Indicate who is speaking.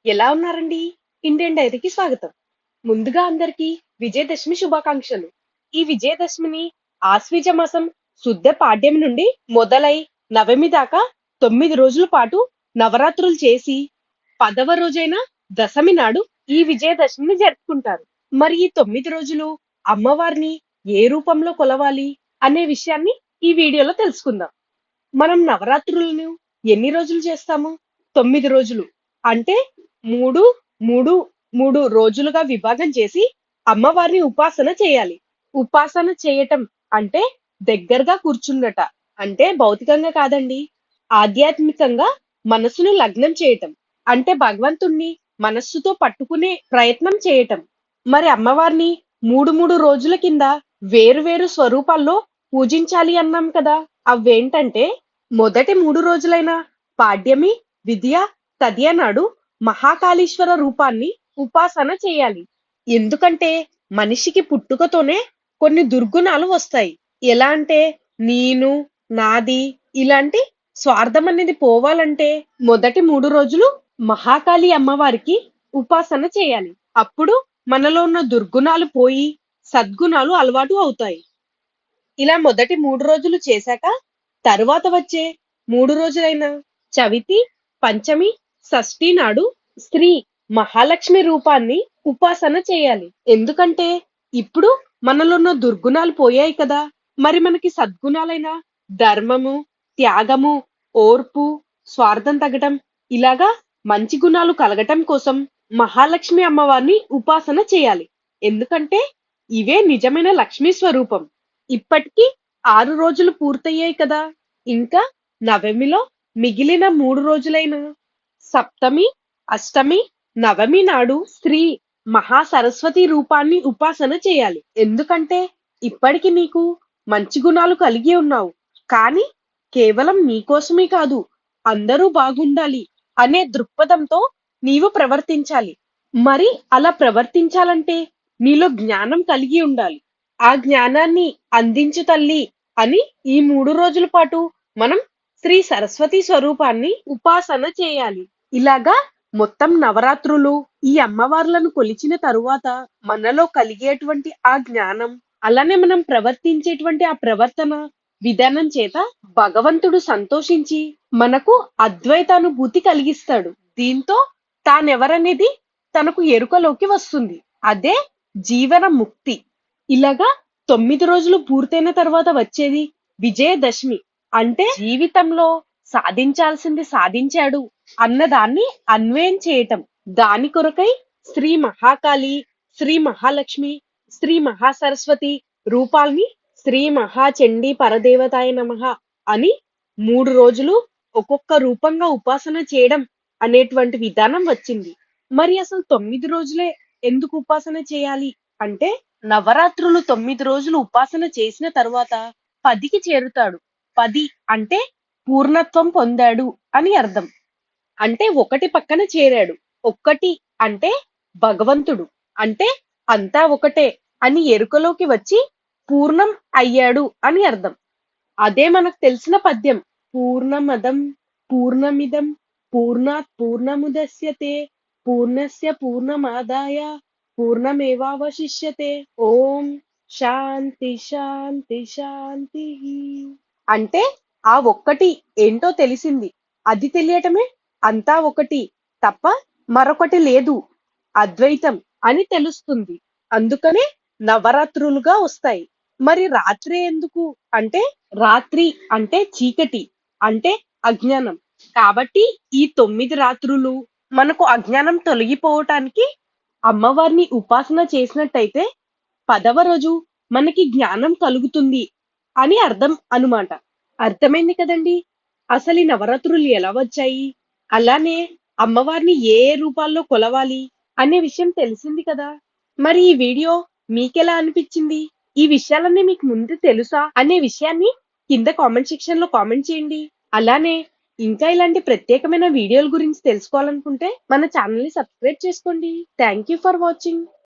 Speaker 1: ఎలా ఉన్నారండి? ఇండియన్ డైరీకి స్వాగతం. ముందుగా అందరికీ విజయదశమి శుభాకాంక్షలు. ఈ విజయదశమిని ఆశ్వీజ మాసం శుద్ధ పాడ్యమి నుండి మొదలై నవమి దాకా 9 రోజుల పాటు నవరాత్రులు చేసి 10వ రోజైన దశమి నాడు ఈ విజయదశమిని జరుపుకుంటారు. మరి ఈ 9 రోజులు అమ్మవారిని ఏ రూపంలో కొలవాలి అనే విషయాన్ని ఈ వీడియోలో తెలుసుకుందాం. మనం నవరాత్రులను ఎన్ని రోజులు చేస్తాము? 9 రోజులు. అంటే 3, 3, 3 రోజులుగా విభాగం చేసి అమ్మవారిని ఉపాసన చేయాలి. ఉపాసన చేయటం అంటే దగ్గరగా కూర్చున్నట. అంటే భౌతికంగా కాదండి. ఆధ్యాత్మికంగా మనసును లగ్నం చేయటం. అంటే భగవంతుణ్ణి మనస్సుతో పట్టుకునే ప్రయత్నం చేయటం. మరి అమ్మవారిని 3 రోజుల కింద వేరు వేరు స్వరూపాల్లో పూజించాలి అన్నాం కదా. అవేంటంటే మొదటి 3 రోజులైన పాడ్యమి, విద్య, తదియ నాడు మహాకాళీశ్వర రూపాన్ని ఉపాసన చేయాలి. ఎందుకంటే మనిషికి పుట్టుకతోనే కొన్ని దుర్గుణాలు వస్తాయి. ఎలా అంటే నేను, నాది ఇలాంటి స్వార్థం అనేది పోవాలంటే మొదటి 3 రోజులు మహాకాళి అమ్మవారికి ఉపాసన చేయాలి. అప్పుడు మనలో ఉన్న దుర్గుణాలు పోయి సద్గుణాలు అలవాటు అవుతాయి. ఇలా మొదటి 3 రోజులు చేశాక తరువాత వచ్చే 3 రోజులైన చవితి, పంచమి, షష్ఠి నాడు శ్రీ మహాలక్ష్మి రూపాన్ని ఉపాసన చేయాలి. ఎందుకంటే ఇప్పుడు మనలో ఉన్న దుర్గుణాలు పోయాయి కదా. మరి మనకి సద్గుణాలైన ధర్మము, త్యాగము, ఓర్పు, స్వార్థం తగ్గటం ఇలాగా మంచి గుణాలు కలగటం కోసం మహాలక్ష్మి అమ్మవారిని ఉపాసన చేయాలి. ఎందుకంటే ఇవే నిజమైన లక్ష్మీ స్వరూపం. ఇప్పటికి 6 రోజులు పూర్తయ్యాయి కదా. ఇంకా నవమిలో మిగిలిన 3 రోజులైన సప్తమి, అష్టమి, నవమి నాడు శ్రీ మహాసరస్వతి రూపాన్ని ఉపాసన చేయాలి. ఎందుకంటే ఇప్పటికి నీకు మంచి గుణాలు కలిగి ఉన్నావు. కానీ కేవలం నీకోసమే కాదు, అందరూ బాగుండాలి అనే దృక్పథంతో నీవు ప్రవర్తించాలి. మరి అలా ప్రవర్తించాలంటే నీలో జ్ఞానం కలిగి ఉండాలి. ఆ జ్ఞానాన్ని అందించు తల్లి అని ఈ 3 రోజుల పాటు మనం శ్రీ సరస్వతి స్వరూపాన్ని ఉపాసన చేయాలి. ఇలాగా మొత్తం నవరాత్రులు ఈ అమ్మవార్లను కొలిచిన తరువాత మనలో కలిగేటువంటి ఆ జ్ఞానం, అలానే మనం ప్రవర్తించేటువంటి ఆ ప్రవర్తన విధానం చేత భగవంతుడు సంతోషించి మనకు అద్వైతానుభూతి కలిగిస్తాడు. దీంతో తానెవరనేది తనకు ఎరుకలోకి వస్తుంది. అదే జీవన ముక్తి. ఇలాగా 9 రోజులు పూర్తయిన తర్వాత వచ్చేది విజయదశమి. అంటే జీవితంలో సాధించాల్సింది సాధించాడు అన్నదాన్ని అన్వయం చేయటం. దాని కొరకై శ్రీ మహాకాళి, శ్రీ మహాలక్ష్మి, శ్రీ మహాసరస్వతి రూపాల్ని శ్రీ మహాచండీ పరదేవతాయ నమః అని 3 రోజులు ఒక్కొక్క రూపంగా ఉపాసన చేయడం అనేటువంటి విధానం వచ్చింది. మరి అసలు 9 రోజులే ఎందుకు ఉపాసన చేయాలి అంటే నవరాత్రులు 9 రోజులు ఉపాసన చేసిన తరువాత 10కి చేరుతాడు. 10 అంటే పూర్ణత్వం పొందాడు అని అర్థం. అంటే ఒకటి పక్కన చేరాడు. ఒక్కటి అంటే భగవంతుడు. అంటే అంతా ఒకటే అని ఎరుకలోకి వచ్చి పూర్ణం అయ్యాడు అని అర్థం. అదే మనకు తెలిసిన పద్యం. పూర్ణమదం పూర్ణమిదం పూర్ణాత్ పూర్ణముదస్యతే పూర్ణస్య పూర్ణమాదాయ పూర్ణమేవావశిష్యతే. ఓం శాంతి శాంతి శాంతి. అంటే ఆ ఒక్కటి ఏంటో తెలిసింది. అది తెలియటమే అంతా ఒకటి తప్ప మరొకటి లేదు, అద్వైతం అని తెలుస్తుంది. అందుకనే నవరాత్రులుగా వస్తాయి. మరి రాత్రి ఎందుకు అంటే రాత్రి అంటే చీకటి, అంటే అజ్ఞానం. కాబట్టి ఈ 9 రాత్రులు మనకు అజ్ఞానం తొలగిపోవటానికి అమ్మవారిని ఉపాసన చేసినట్టయితే 10వ రోజు మనకి జ్ఞానం కలుగుతుంది అని అర్థం అన్నమాట. అర్థమైంది కదండి. అసలు ఈ నవరాత్రులు ఎలా వచ్చాయి, అలానే అమ్మవారిని ఏ ఏ రూపాల్లో కొలవాలి అనే విషయం తెలిసింది కదా. మరి ఈ వీడియో మీకెలా అనిపించింది? ఈ విషయాలన్నీ మీకు ముందు తెలుసా అనే విషయాన్ని కింద కామెంట్ సెక్షన్ లో కామెంట్ చేయండి. అలానే ఇంకా ఇలాంటి ప్రత్యేకమైన వీడియోల గురించి తెలుసుకోవాలనుకుంటే మన ఛానల్ ని సబ్స్క్రైబ్ చేసుకోండి. Thank you for watching.